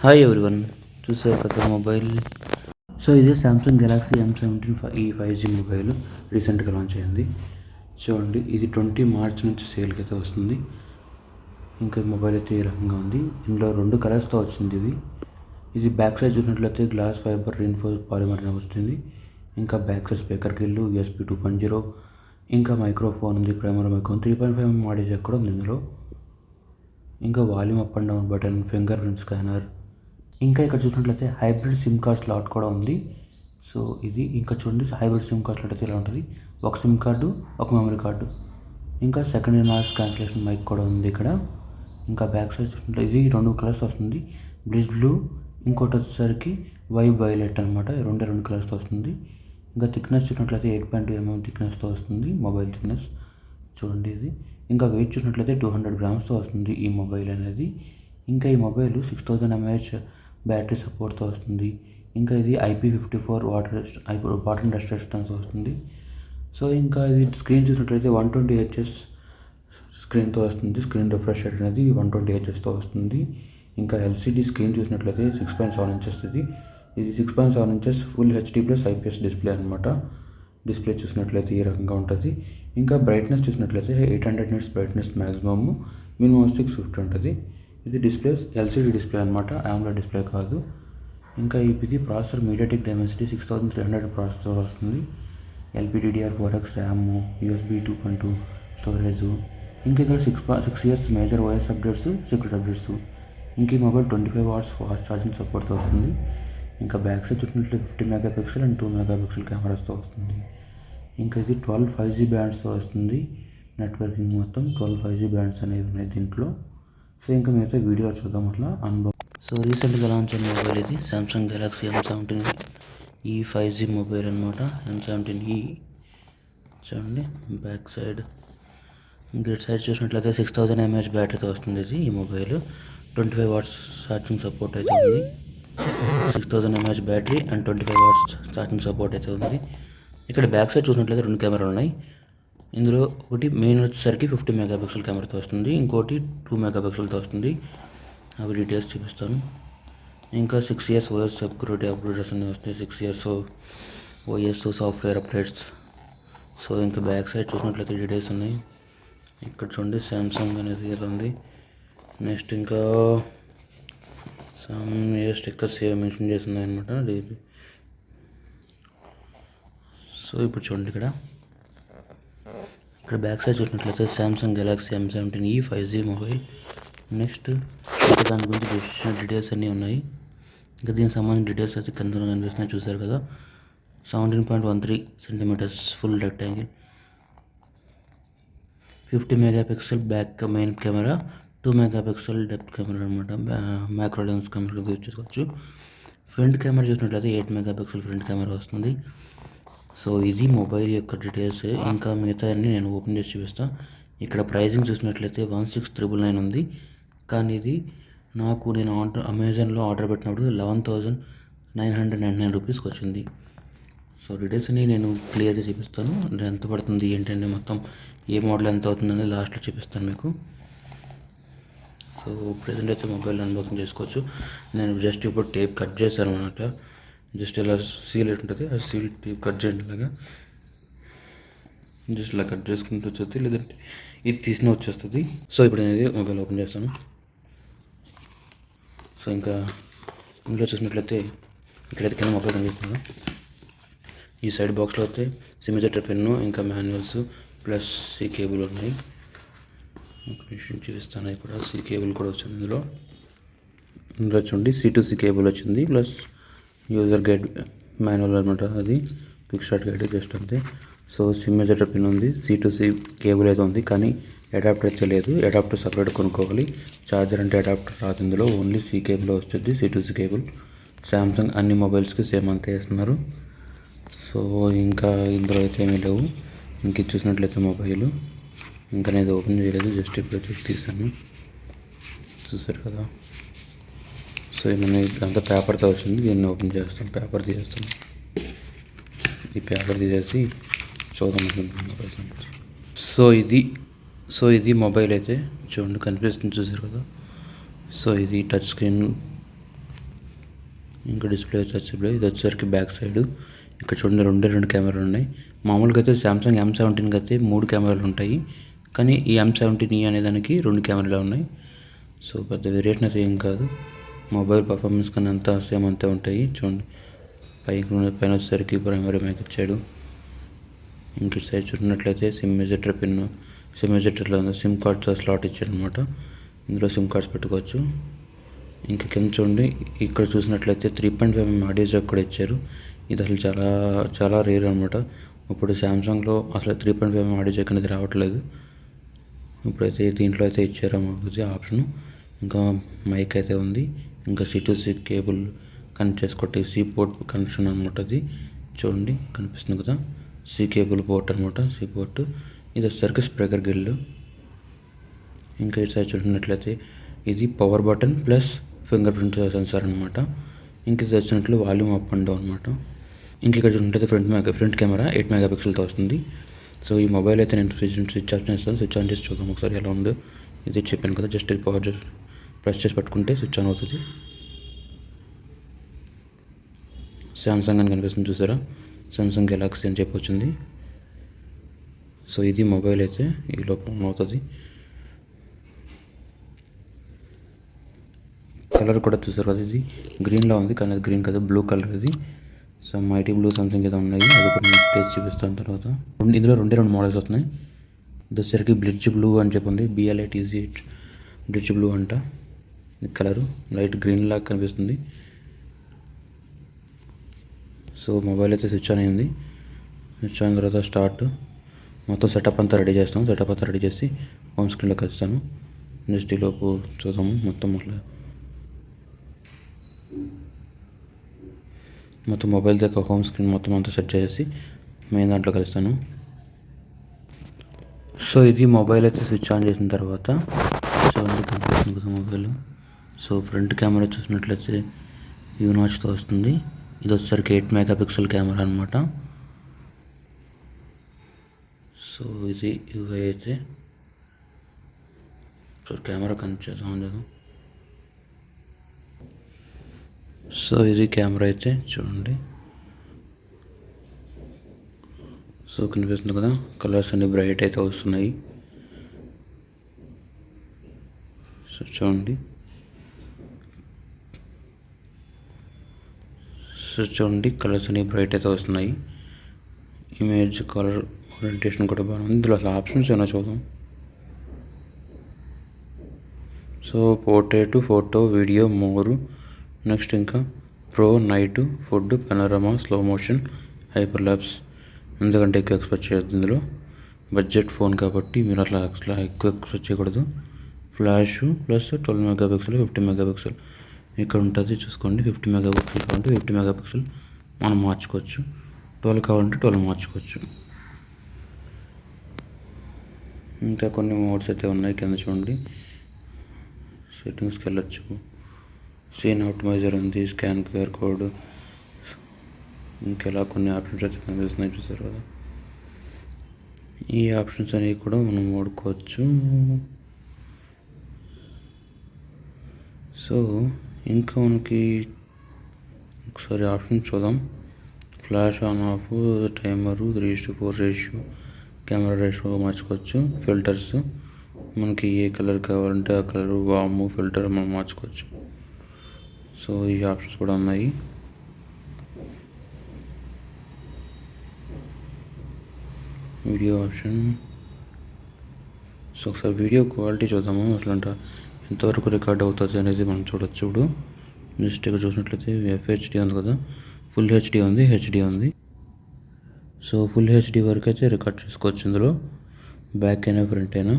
Hi everyone, చూసారు కదా mobile. So ఇదే సామ్సంగ్ గెలాక్సీ M17 ఈ 5G మొబైల్ రీసెంట్గా లాంచ్ అయింది. చూడండి, ఇది 20 మార్చ్ నుంచి సేల్కి అయితే వస్తుంది. ఇంకా మొబైల్ అయితే ఈ రకంగా ఉంది. ఇందులో 2 కలర్స్తో వచ్చింది. ఇది బ్యాక్ సైడ్ చూసినట్లయితే గ్లాస్ ఫైబర్ రీన్ఫోర్స్ పాలిమర్ వస్తుంది. ఇంకా బ్యాక్ సైడ్ స్పీకర్ గిల్లు USB 2.0, ఇంకా మైక్రోఫోన్ ఉంది, primary microphone 3.5mm audio Jack కూడా ఉంది ఇందులో. ఇంకా volume up and down button, finger print scanner, ఇంకా ఇక్కడ చూసినట్లయితే హైబ్రిడ్ సిమ్ కార్డ్ స్లాట్ కూడా ఉంది. సో ఇది ఇంకా చూడండి, హైబ్రిడ్ సిమ్ కార్డ్ స్లాట్ అయితే ఇలా ఉంటుంది. ఒక సిమ్ కార్డు, ఒక మెమరీ కార్డు, ఇంకా సెకండ్ నాయిస్ క్యాన్సిలేషన్ మైక్ కూడా ఉంది ఇక్కడ. ఇంకా బ్యాక్ సైడ్ చూసినట్లయితే ఇది 2 కలర్స్ వస్తుంది, బ్లిజ్ బ్లూ, ఇంకోటి వచ్చేసరికి వైలెట్ అనమాట. రెండు కలర్స్తో వస్తుంది. ఇంకా థిక్నెస్ చూసినట్లయితే 8.2mm థిక్నెస్తో వస్తుంది మొబైల్ థిక్నెస్. చూడండి ఇది. ఇంకా వెయిట్ చూసినట్లయితే 200 గ్రామ్స్తో వస్తుంది ఈ మొబైల్ అనేది. ఇంకా ఈ మొబైల్ 6000 mAh బ్యాటరీ సపోర్ట్తో వస్తుంది. ఇంకా ఇది IP54 వాటర్ డస్ట్ రెసిస్టెన్స్ వస్తుంది. సో ఇంకా ఇది స్క్రీన్ చూసినట్లయితే 120Hz స్క్రీన్తో వస్తుంది. స్క్రీన్ రిఫ్రెష్ రేట్ అనేది 120Hzతో వస్తుంది. ఇంకా LCD స్క్రీన్ చూసినట్లయితే 6.7 inches ఇది 6.7 inches full HD plus IPS display అనమాట. డిస్ప్లే చూసినట్లయితే ఈ రకంగా ఉంటుంది. ఇంకా బ్రైట్నెస్ చూసినట్లయితే 800 nits బ్రైట్నెస్ మ్యాక్సిమమ్, మినిమం 650 ఉంటుంది. ఇది డిస్ప్లే LCD డిస్ప్లే అనమాట, AMOLED డిస్ప్లే కాదు. ఇంకా ఇది ప్రాసెసర్ MediaTek Dimensity 6300 ప్రాసెసర్ వస్తుంది. LPDDR4X RAM, USB 2.2 storage. ఇంకా ఇక్కడ 6 years major OS updates, security updates. ఇంక ఈ మొబైల్ 25 watts ఫాస్ట్ ఛార్జింగ్ సపోర్ట్తో వస్తుంది. ఇంకా బ్యాక్ సైడ్ చూసినట్లయితే 50 MP అండ్ 2 MP కెమెరాస్తో వస్తుంది. ఇంకా ఇది 12 5G బ్యాండ్స్తో వస్తుంది. నెట్వర్కింగ్ మొత్తం 12 5G బ్యాండ్స్ అనేవి ఉన్నాయి దీంట్లో. సో ఇంకా మిగతా వీడియో చూద్దాం అట్లా అనుభవం. సో రీసెంట్గా లాంచ్ అయిన మొబైల్ ఇది సామ్సంగ్ గెలాక్సీ M17 ఈ 5G మొబైల్ అనమాట. M17 చూడండి, బ్యాక్ సైడ్ గేట్ సైడ్ చూసినట్లయితే 6000 mAh బ్యాటరీతో వస్తుంది ఇది. ఈ మొబైల్ 25 watts ఛార్జింగ్ సపోర్ట్ అయితే ఉంది. 6000 mAh battery and 25 watts charging support అయితే ఉంది. ఇక్కడ బ్యాక్ సైడ్ చూసినట్లయితే 2 కెమెరాలు ఉన్నాయి. ఇందులో ఒకటి మెయిన్ వచ్చేసరికి 50 MP కెమెరాతో వస్తుంది, ఇంకోటి 2 MP వస్తుంది. అవి డీటెయిల్స్ చూపిస్తాను. ఇంకా 6 years OS సెక్యూరిటీ అప్డేట్స్ అన్నీ వస్తాయి. 6 years OS software updates. So ఇంకా బ్యాక్ సైడ్ చూసినట్లయితే డీటెయిల్స్ ఉన్నాయి. ఇక్కడ చూడండి, సామ్సంగ్ అనేది ఉంది. నెక్స్ట్ ఇంకా స్టిక్కర్స్ మెన్షన్ చేస్తున్నాయి అనమాట. సో ఇప్పుడు చూడండి, ఇక్కడ బ్యాక్ సైడ్ చూసినట్లయితే సామ్సంగ్ గెలాక్సీ M17 ఈ 5G మొబైల్. నెక్స్ట్ ఇంకా దాని గురించి డీటెయిల్స్ అన్నీ ఉన్నాయి. ఇంకా దీనికి సంబంధించిన డీటెయిల్స్ అయితే కింద కనిపిస్తున్నాయి, చూసారు కదా. 17.13 cm full rectangle, 50 MP back main camera, 2 MP depth camera అనమాట. మ్యాక్రో లెన్స్ కెమెరా యూజ్ చేసుకోవచ్చు. ఫ్రంట్ కెమెరా చూసినట్లయితే 8 MP ఫ్రంట్ కెమెరా వస్తుంది. సో ఇది మొబైల్ యొక్క డీటెయిల్స్. ఇంకా మిగతా అన్నీ నేను ఓపెన్ చేసి చూపిస్తాను. ఇక్కడ ప్రైజింగ్ చూసినట్లయితే 16,999 ఉంది. కానీ ఇది నేను అమెజాన్లో ఆర్డర్ పెట్టినప్పుడు 11,999 రూపీస్కి వచ్చింది. సో డీటెయిల్స్ అన్ని నేను క్లియర్గా చూపిస్తాను. ఎంత పడుతుంది ఏంటంటే మొత్తం ఏ మోడల్ ఎంత అవుతుందని లాస్ట్లో చూపిస్తాను మీకు. సో ప్రెజెంట్ అయితే మొబైల్ అన్బాక్సింగ్ చేసుకోవచ్చు. నేను జస్ట్ ఇప్పుడు టేప్ కట్ చేశాను అనమాట. జస్ట్ ఇలా సీల్ ఉంటుంది, ఆ సీల్ టేప్ కట్ చేయండి. ఇలాగా జస్ట్ ఇలా కట్ చేసుకుంటూ వచ్చేది, లేదంటే ఇది తీసిన వచ్చేస్తుంది. సో ఇప్పుడు నేను మొబైల్ ఓపెన్ చేస్తాను. సో ఇంకా ఇందులో చూసినట్లయితే ఇక్కడైతే కింద మొబైల్ కనిపిస్తుంది. ఈ సైడ్ బాక్స్లో అయితే సిమ్ ఎజెక్టర్ పెన్ను, ఇంకా మాన్యువల్స్ ప్లస్ సి కేబుల్ ఉన్నాయి. ఒక విషయం చూపిస్తాను. ఇక్కడ సి కేబుల్ కూడా వచ్చింది ఇందులో చూడండి. C2C కేబుల్ వచ్చింది, ప్లస్ యూజర్ గైడ్ మాన్యువల్ అనమాట. అది క్విక్ స్టార్ట్ గైడ్ జస్ట్ అంతే. సో సిమ్ ఎజెక్టర్ పిన్ ఉంది, C2C కేబుల్ అయితే ఉంది, కానీ అడాప్టర్ అయితే లేదు. అడాప్టర్ సపరేట్ కొనుక్కోవాలి. ఛార్జర్ అంటే అడాప్టర్ రాదు ఇందులో, ఓన్లీ C కేబుల్ వస్తుంది, C2C కేబుల్. సామ్సంగ్ అన్ని మొబైల్స్కి సేమ్ అంతే వేస్తున్నారు. సో ఇంకా ఇందులో అయితే ఏమీ లేవు. ఇంక చూసినట్లయితే మొబైల్ ఇంకా నేను ఓపెన్ చేయలేదు, జస్ట్ ఇప్పుడు తీసాను, చూసారు కదా. సో ఏమన్నా అంతా పేపర్తో వచ్చింది. దీన్ని ఓపెన్ చేస్తాం, పేపర్ తీసేస్తాం. ఈ పేపర్ తీసేసి చూద్దాం. సో ఇది మొబైల్ అయితే చూడండి, కనిపిస్తుంది, చూసారు కదా. సో ఇది టచ్ స్క్రీన్ ఇంకా డిస్ప్లే టచబుల్. ఇది వచ్చేసరికి బ్యాక్ సైడ్. ఇక్కడ చూడండి రెండు కెమెరాలు ఉన్నాయి. మామూలుగా అయితే సామ్సంగ్ M17కి అయితే 3 కెమెరాలు ఉంటాయి, కానీ ఈ M17e అనే దానికి 2 కెమెరాలు ఉన్నాయి. సో పెద్ద వేరియేషన్ అయితే ఏం కాదు. మొబైల్ పర్ఫార్మెన్స్ కానీ అంతా సేమ్ అంతే ఉంటాయి. చూడండి పైన వచ్చేసరికి ప్రైమరీ మైక్ ఇచ్చాడు. ఇంక సైడ్ చూసినట్లయితే సిమ్ ఎజెక్టర్లో ఉంది. సిమ్ కార్డ్స్ స్లాట్ ఇచ్చాడు అనమాట. ఇందులో సిమ్ కార్డ్స్ పెట్టుకోవచ్చు. ఇంకా కింద చూడండి, ఇక్కడ చూసినట్లయితే 3.5mm ఆడియో జాక్ కూడా ఇచ్చారు. ఇది అసలు చాలా చాలా రేర్ అనమాట. ఇప్పుడు సామ్సంగ్లో అసలు 3.5mm ఆడియో జాక్ అనేది రావట్లేదు. ఇప్పుడైతే దీంట్లో అయితే ఇచ్చారు మాకు ఆప్షన్. ఇంకా మైక్ అయితే ఉంది. ఇంకా C2C కేబుల్ కనెక్ట్ చేసుకోవట్టు C పోర్ట్ కనెక్షన్ అనమాట. అది చూడండి కనిపిస్తుంది కదా, C కేబుల్ పోర్ట్ అనమాట. C port. ఇది వచ్చేసరికి స్పీకర్ గిల్లు. ఇంకా ఇటు సైడ్ చూసినట్లయితే ఇది power button plus finger print sensor అనమాట. ఇంక ఇది వచ్చినట్లు వాల్యూమ్ అప్ అండ్ డౌన్ అనమాట. ఇంక ఇక్కడ చూసినట్లయితే ఫ్రంట్ కెమెరా 8 మెగాపిక్సెల్తో వస్తుంది. సో ఈ మొబైల్ అయితే నేను స్విచ్ ఆఫ్ చేస్తాను. స్విచ్ ఆన్ చేసి చూద్దాం ఒకసారి ఎలా ఉందో. ఇది చెప్పాను కదా, జస్ట్ పవర్ ప్రెస్ చేసి పట్టుకుంటే స్విచ్ ఆన్ అవుతుంది. సామ్సంగ్ అని కనిపిస్తుంది చూసారా, సామ్సంగ్ గెలాక్సీ అని చెప్పి వచ్చింది. సో ఇది మొబైల్ అయితే ఈ లోపల ఆన్ అవుతుంది. కలర్ కూడా చూసారు కదా, ఇది గ్రీన్లో ఉంది కానీ అది గ్రీన్ కదా, బ్లూ కలర్. ఇది సో మైటీ బ్లూ సంథింగ్ ఏదో ఉన్నాయి. అది కూడా నేను టేస్ట్ చూపిస్తాను తర్వాత. ఇందులో రెండు మోడల్స్ వస్తున్నాయి. ఇది వచ్చేసరికి బ్లిడ్జ్ బ్లూ అని చెప్పి ఉంది, BLITZ బ్లిడ్జ్ బ్లూ అంట. కలరు లైట్ గ్రీన్ లాగా కనిపిస్తుంది. సో మొబైల్ అయితే స్విచ్ ఆన్ అయింది. స్విచ్ ఆన్ తర్వాత స్టార్ట్. మొత్తం సెటప్ అంతా రెడీ చేస్తాం. సెటప్ అంతా రెడీ చేసి హోమ్ స్క్రీన్లోకి వస్తాను. నెక్స్ట్ ఈలోపు చూద్దాము మొత్తం మొబైల్ దగ్గర హోమ్ స్క్రీన్ మొత్తం అంతా సెట్ చేసి మెయిన్ దాంట్లో కలుస్తాను. సో ఇది మొబైల్ అయితే స్విచ్ ఆన్ చేసిన తర్వాత సో కనిపిస్తుంది కదా మొబైల్. సో ఫ్రంట్ కెమెరా చూసినట్లయితే యూనాచ్తో వస్తుంది. ఇది వచ్చేసరికి 8 మెగాపిక్సెల్ కెమెరా అనమాట. సో ఇది ఇవి అయితే సో కెమెరా కనెక్ట్ చేద్దాం లేదు. సో ఇది కెమెరా అయితే చూడండి. సో కనిపిస్తుంది కదా, కలర్స్ అన్ని బ్రైట్ అయితే వస్తున్నాయి. సో చూడండి. కలర్స్ అన్ని బ్రైట్ అయితే వస్తున్నాయి. ఇమేజ్ కలర్ ఓరియంటేషన్ కూడా బాగుంది. ఇందులో అసలు ఆప్షన్స్ ఏమైనా చూద్దాం. So portrait, photo, video, more, next ఇంకా pro, night, food, panorama, slow motion, hyper lapse. ఎందుకంటే ఎక్కువ ఎక్స్పెక్ట్ చేయొద్దు. ఇందులో బడ్జెట్ ఫోన్ కాబట్టి మీరు అట్లా ఎక్కువ ఎక్స్పెక్ట్ చేయకూడదు. ఫ్లాష్ ప్లస్ 12 మెగాపిక్సెల్, 50 మెగాపిక్సెల్ ఇక్కడ ఉంటుంది చూసుకోండి. 50 మెగాపిక్సెల్ కావాలంటే 50 మెగాపిక్సెల్ మనం మార్చుకోవచ్చు. 12 కావాలంటే 12 మార్చుకోవచ్చు. ఇంకా కొన్ని మోడ్స్ అయితే ఉన్నాయి కింద చూడండి. సెట్టింగ్స్కి వెళ్ళొచ్చు. సీన్ ఆప్టిమైజర్ ఉంది, స్కాన్ QR కోడ్, ఇంకెలా కొన్ని ఆప్షన్స్ అయితే కనిపిస్తున్నాయి చూసారు కదా. ఈ ఆప్షన్స్ అనేవి కూడా మనం వాడుకోవచ్చు. సో ఇంకా మనకి ఒకసారి ఆప్షన్ చూద్దాం. Flash on off, timer, 3:4 ratio, camera ratio మార్చుకోవచ్చు. ఫిల్టర్స్ మనకి ఏ కలర్ కావాలంటే ఆ కలర్, వాము ఫిల్టర్ మనం మార్చుకోవచ్చు. సో ఈ ఆప్షన్స్ కూడా ఉన్నాయి. Video option. సో ఒకసారి వీడియో క్వాలిటీ చూద్దాము అసలు ఎంతవరకు రికార్డ్ అవుతుంది అనేది మనం చూడొచ్చు. ఇప్పుడు నెక్స్ట్ ఇక్కడ చూసినట్లయితే FHD ఉంది కదా, ఫుల్ HD ఉంది, HD ఉంది. సో ఫుల్ HD వరకు అయితే రికార్డ్ చేసుకోవచ్చు ఇందులో, బ్యాక్ అయినా ఫ్రంట్ అయినా.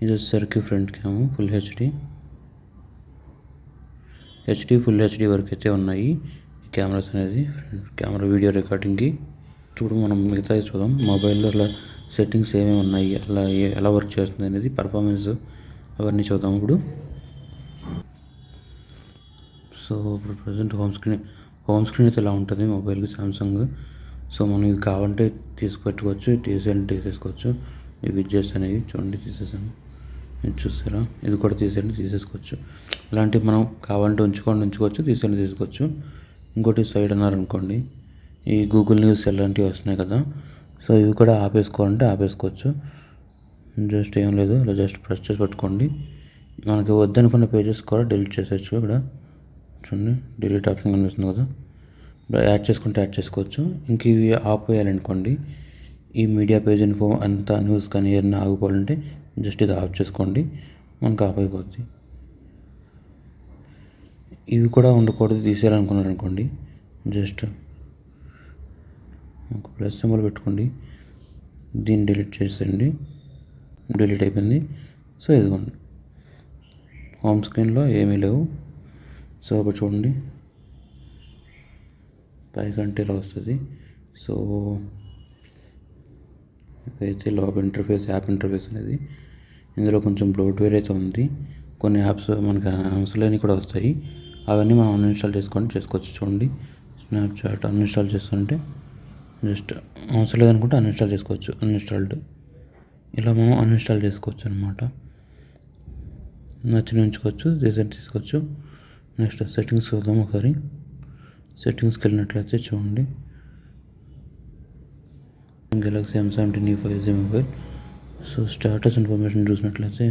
ఇది వచ్చేసరికి front cam full HD, full HD వరకు అయితే ఉన్నాయి ఈ కెమెరాస్ అనేది. కెమెరా వీడియో రికార్డింగ్కి చూడు. మనం మిగతా చూద్దాం. మొబైల్లో అలా సెట్టింగ్స్ ఏమేమి ఉన్నాయి, అలా ఎలా వర్క్ చేస్తుంది అనేది, పర్ఫార్మెన్స్ అవన్నీ చూద్దాం ఇప్పుడు. సో ఇప్పుడు ప్రజెంట్ హోమ్ స్క్రీన్ అయితే ఇలా ఉంటుంది మొబైల్కి సామ్సంగ్. సో మనం ఇవి కావాలంటే తీసుకుపెట్టుకోవచ్చు, తీసేసుకోవచ్చు. ఈ విడ్జెట్స్ అనేవి చూడండి తీసేసాను. ఇది చూసారా, ఇది కూడా తీసేసుకోవచ్చు. ఇలాంటివి మనం కావాలంటే ఉంచుకోవచ్చు, తీసుకోవచ్చు. ఇంకోటి సైడ్ అన్నారనుకోండి, ఈ గూగుల్ న్యూస్ ఇలాంటివి వస్తున్నాయి కదా, సో ఇవి కూడా ఆపేసుకోవాలంటే ఆపేసుకోవచ్చు. జస్ట్ ఏం లేదు, ఇలా జస్ట్ ప్రెస్ చేసి పట్టుకోండి. మనకి వద్దనుకున్న పేజెస్ కూడా డిలీట్ చేసేయచ్చు. ఇక్కడ చూడండి, డిలీట్ ఆప్షన్ కనిపిస్తుంది కదా, యాడ్ చేసుకోవచ్చు. ఇంక ఇవి ఆపేయాలనుకోండి, ఈ మీడియా పేజ్ ఇన్ఫో అంతా న్యూస్ కానీ ఏదైనా ఆగిపోవాలంటే జస్ట్ ఇది ఆఫ్ చేసుకోండి, మనకు ఆఫ్ అయిపోద్ది. ఇవి కూడా ఉండకూడదు తీసేయాలనుకున్నారనుకోండి, జస్ట్ ఒక ప్లస్ సింబల్ పెట్టుకోండి, దీన్ని డిలీట్ చేసేయండి. డిలీట్ అయిపోయింది. సో ఇదిగోండి, హోమ్ స్క్రీన్లో ఏమీ లేవు. సో ఇప్పుడు చూడండి, పైకంటే ఇలా వస్తుంది. సో ఇదైతే యాప్ ఇంటర్ఫేస్ అనేది, ఇందులో కొంచెం బ్లోట్వేర్ అయితే ఉంది. కొన్ని యాప్స్ మనకి అవసరాలని కూడా వస్తాయి, అవన్నీ మనం అన్ఇన్స్టాల్ చేసుకోవచ్చు. చూడండి, స్నాప్చాట్ అన్ఇన్స్టాల్ చేస్తుంటే జస్ట్ అవసరం లేదనుకుంటే అన్ఇన్స్టాల్ చేసుకోవచ్చు. ఇలా మనం అన్ఇన్స్టాల్ చేసుకోవచ్చు అనమాట. నచ్చిన ఉంచుకోవచ్చు, తీసుకోవచ్చు. నెక్స్ట్ సెట్టింగ్స్ చూద్దాం ఒకసారి. సెట్టింగ్స్కి వెళ్ళినట్లయితే చూడండి, Galaxy M17 5G mobile. So status information చూసినట్లయితే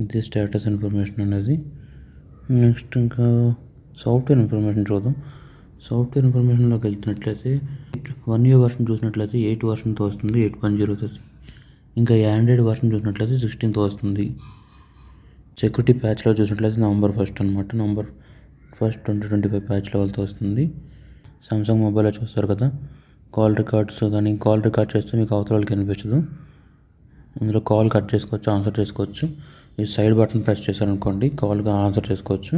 ఇది స్టేటస్ ఇన్ఫర్మేషన్ అనేది. నెక్స్ట్ ఇంకా సాఫ్ట్వేర్ ఇన్ఫర్మేషన్ చూద్దాం. సాఫ్ట్వేర్ ఇన్ఫర్మేషన్లోకి వెళ్తున్నట్లయితే 1 year వర్షన్ చూసినట్లయితే 8 వర్షన్తో వస్తుంది, 8.0తో. ఇంకా ఆండ్రాయిడ్ వర్షన్ చూసినట్లయితే 16తో వస్తుంది. సెక్యూరిటీ ప్యాచ్లో చూసినట్లయితే November 1 అనమాట, November 1, 2025 ప్యాచ్ లెవెల్తో వస్తుంది. సామ్సంగ్ మొబైల్లో చూస్తారు కదా, కాల్ రికార్డ్ చేస్తే మీకు అవతల వాళ్ళకి కనిపించదు. అందులో కాల్ కట్ చేసుకోవచ్చు, ఆన్సర్ చేసుకోవచ్చు. ఈ సైడ్ బటన్ ప్రెస్ చేశారనుకోండి, కాల్గా ఆన్సర్ చేసుకోవచ్చు.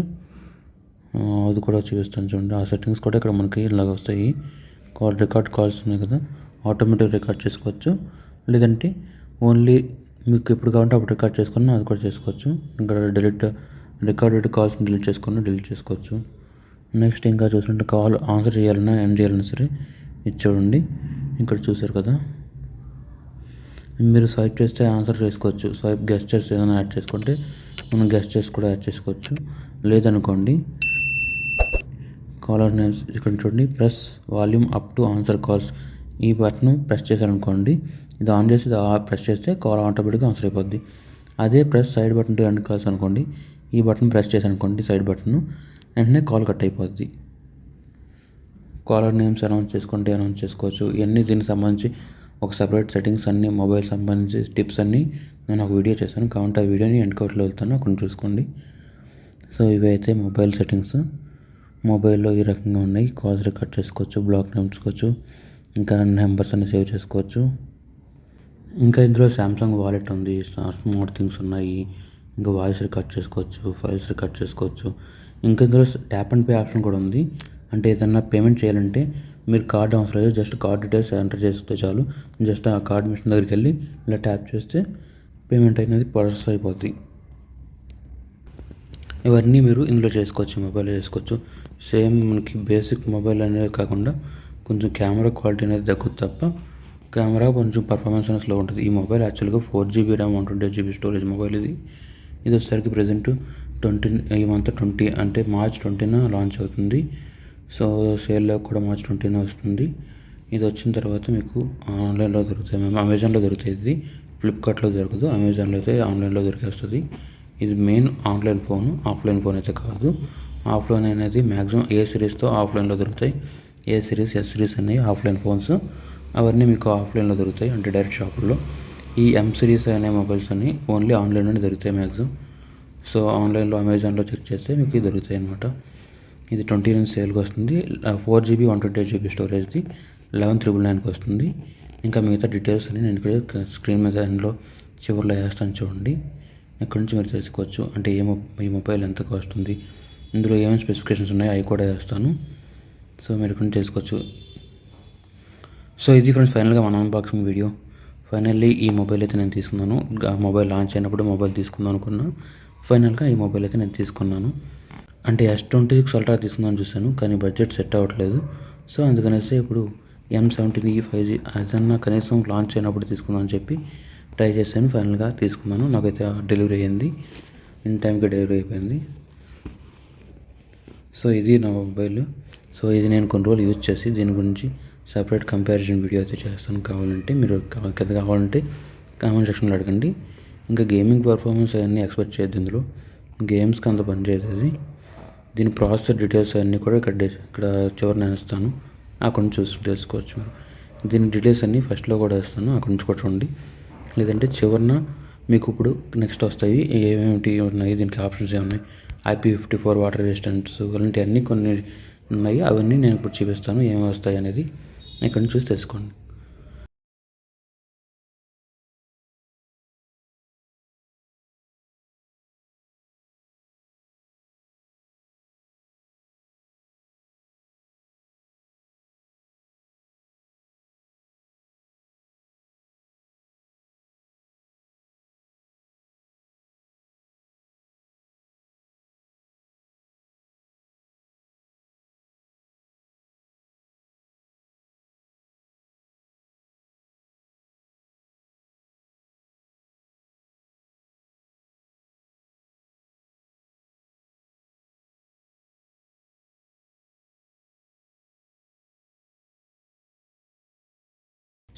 అది కూడా చూపిస్తాను చూడండి. ఆ సెట్టింగ్స్ కూడా ఇక్కడ మనకి ఇలాగ వస్తాయి. కాల్స్ ఉన్నాయి కదా, ఆటోమేటిక్ రికార్డ్ చేసుకోవచ్చు. లేదంటే ఓన్లీ మీకు ఎప్పుడు కావాలంటే అప్పుడు రికార్డ్ చేసుకుని అది కూడా చేసుకోవచ్చు. ఇక్కడ రికార్డెడ్ కాల్స్ని డిలీట్ చేసుకోవచ్చు. నెక్స్ట్ ఇంకా చూసినట్టు కాల్ ఆన్సర్ చేయాలన్నా ఎండ్ చేయాలన్నా సరే ఇది చూడండి, ఇక్కడ చూసారు కదా, మీరు స్వైప్ చేస్తే ఆన్సర్ చేసుకోవచ్చు. స్వైప్ గెస్చర్స్ ఏదైనా యాడ్ చేసుకుంటే మనం గెస్చర్స్ కూడా యాడ్ చేసుకోవచ్చు. లేదనుకోండి, కాలర్ నేమ్స్ ఇక్కడ చూడండి, press volume up to answer calls, ఈ బటన్ ప్రెస్ చేశారనుకోండి, ఇది ఆన్ చేసి ప్రెస్ చేస్తే కాల్ ఆటోమేటిక్గా ఆన్సర్ అయిపోద్ది. అదే press side button to end calls అనుకోండి, ఈ బటన్ ప్రెస్ చేశారనుకోండి సైడ్ బటన్, వెంటనే కాల్ కట్ అయిపోద్ది. కాలర్ నేమ్స్ అనౌన్స్ చేసుకోవచ్చు. ఇవన్నీ దీనికి సంబంధించి ఒక సపరేట్ సెట్టింగ్స్ అన్నీ, మొబైల్ సంబంధించి టిప్స్ అన్నీ నేను ఒక వీడియో చేశాను. కాబట్టి ఆ వీడియోని ఎండ్ కార్ట్లో వెళ్తాను, అక్కడ చూసుకోండి. సో ఇవి అయితే మొబైల్ సెట్టింగ్స్. మొబైల్లో ఈ రకంగా ఉన్నాయి. కాల్స్ రికార్డ్ చేసుకోవచ్చు, బ్లాక్ చేసుకోవచ్చు, ఇంకా నెంబర్స్ అన్ని సేవ్ చేసుకోవచ్చు. ఇంకా ఇందులో సామ్సంగ్ వాలెట్ ఉంది, స్మార్ట్ థింగ్స్ ఉన్నాయి, ఇంకా వాయిస్ రికార్డ్ చేసుకోవచ్చు, ఫైల్స్ రికార్డ్ చేసుకోవచ్చు. ఇంకా ఇందులో ట్యాప్ అండ్ పే ఆప్షన్ కూడా ఉంది. అంటే ఏదన్నా పేమెంట్ చేయాలంటే మీరు కార్డ్ అవసరం లేదు, జస్ట్ కార్డ్ డీటెయిల్స్ ఎంటర్ చేస్తే చాలు. జస్ట్ ఆ కార్డ్ మిషన్ దగ్గరికి వెళ్ళి ఇలా ట్యాప్ చేస్తే పేమెంట్ అనేది ప్రాసెస్ అయిపోద్ది. ఇవన్నీ మీరు ఇందులో చేసుకోవచ్చు, మొబైల్లో చేసుకోవచ్చు. సేమ్ మనకి బేసిక్ మొబైల్ అనేది కాకుండా కొంచెం కెమెరా క్వాలిటీ అనేది తగ్గుతుంది తప్ప, కెమెరా కొంచెం పర్ఫార్మెన్స్ అనేది స్లో ఉంటుంది. ఈ మొబైల్ యాక్చువల్గా 4GB RAM 128GB storage mobile ఇది వచ్చేసరికి ప్రజెంట్ ఈ మంత్ 20 అంటే March 20న లాంచ్ అవుతుంది. సో సేల్లో కూడా March 20న వస్తుంది. ఇది వచ్చిన తర్వాత మీకు ఆన్లైన్లో దొరుకుతాయి, మేము అమెజాన్లో దొరుకుతాయి. ఇది ఫ్లిప్కార్ట్లో దొరకదు, అమెజాన్లో అయితే ఆన్లైన్లో దొరికేస్తుంది. ఇది main online phone, offline phone అయితే కాదు. ఆఫ్లైన్ అనేది మ్యాక్సిమం ఏ సిరీస్తో ఆఫ్లైన్లో దొరుకుతాయి. ఏ సిరీస్, ఎస్ సిరీస్ అనేవి ఆఫ్లైన్ ఫోన్స్, అవన్నీ మీకు ఆఫ్లైన్లో దొరుకుతాయి, అంటే డైరెక్ట్ షాపుల్లో. ఈ M సిరీస్ అనే మొబైల్స్ అన్నీ ఓన్లీ ఆన్లైన్లోనే దొరుకుతాయి మ్యాక్సిమం. సో ఆన్లైన్లో అమెజాన్లో చెక్ చేస్తే మీకు దొరుకుతాయి అన్నమాట. ఇది 20 నుంచి సేల్కి వస్తుంది. 4GB 128GB స్టోరేజ్ది 11,999కి వస్తుంది. ఇంకా మిగతా డీటెయిల్స్ అన్ని నేను ఇక్కడ స్క్రీన్ మీద ఎండ్లో చివరిలో వేస్తాను చూడండి. ఇక్కడ నుంచి మీరు తెలుసుకోవచ్చు, అంటే ఈ మొబైల్ ఎంత కాస్ట్ ఉంది, ఇందులో ఏమేమి స్పెసిఫికేషన్స్ ఉన్నాయో అవి కూడా వేస్తాను. సో మీరు ఇక్కడ నుంచి తెలుసుకోవచ్చు. సో ఇది ఫ్రెండ్స్ ఫైనల్గా మన అన్బాక్సింగ్ వీడియో. ఫైనల్లీ ఈ మొబైల్ అయితే నేను తీసుకున్నాను. మొబైల్ లాంచ్ అయినప్పుడు మొబైల్ తీసుకుందాం అనుకున్నాను. ఫైనల్గా ఈ మొబైల్ అయితే నేను తీసుకున్నాను. అంటే S26 Ultra తీసుకుందామని చూశాను, కానీ బడ్జెట్ సెట్ అవ్వట్లేదు. సో అందుకనేసి ఇప్పుడు M17 5G అదన్నా కనీసం లాంచ్ అయినప్పుడు తీసుకుందాం అని చెప్పి ట్రై చేశాను. ఫైనల్గా తీసుకున్నాను. నాకైతే డెలివరీ అయ్యింది. ఇన్ టైంకి డెలివరీ అయిపోయింది. సో ఇది నా మొబైల్. సో ఇది నేను కొన్ని రోజులు యూజ్ చేసి దీని గురించి సపరేట్ కంపారిజన్ వీడియో అయితే చేస్తాను. కావాలంటే మీరు కింద కావాలంటే కామెంట్ సెక్షన్లో అడగండి. ఇంకా గేమింగ్ పర్ఫార్మెన్స్ అవన్నీ ఎక్స్పెక్ట్ చేయొద్దు. ఇందులో గేమ్స్కి అంత పని చేయదు. దీని ప్రాసెసర్ డీటెయిల్స్ అన్నీ కూడా ఇక్కడ చివరిన వేస్తాను. అక్కడ నుంచి చూసి తెలుసుకోవచ్చు మీరు. దీని డీటెయిల్స్ అన్నీ ఫస్ట్లో కూడా వేస్తాను. అక్కడ నుంచి కూడా చూడండి. లేదంటే చివరిన మీకు ఇప్పుడు నెక్స్ట్ వస్తాయి ఏమేమిటి ఉన్నాయి, దీనికి ఆప్షన్స్ ఏమున్నాయి, IP54 వాటర్ రెసిస్టెన్స్ అలాంటివన్నీ కొన్ని ఉన్నాయి. అవన్నీ నేను ఇప్పుడు చూపిస్తాను ఏమేమి వస్తాయి అనేది. ఇక్కడ నుంచి చూసి తెలుసుకోండి.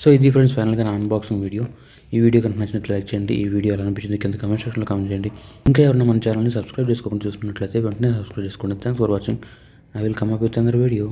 సో ఇది ఫ్రెండ్స్ ఫైనల్గా నా అన్బాక్సింగ్ వీడియో. ఈ వీడియో కనుక నచ్చినట్లు లైక్ చేయండి. ఈ వీడియో ఎలా అనిపించింది కింద కామెంట్ సెక్షన్లో కామెంట్ చేయండి. ఇంకా ఎవరైనా మన ఛానల్ని సబ్స్క్రైబ్ చేసుకోకుండా చూసుకున్నట్లయితే వెంటనే సబ్స్క్రైబ్ చేసుకోండి. Thanks for watching. I will come up with another video.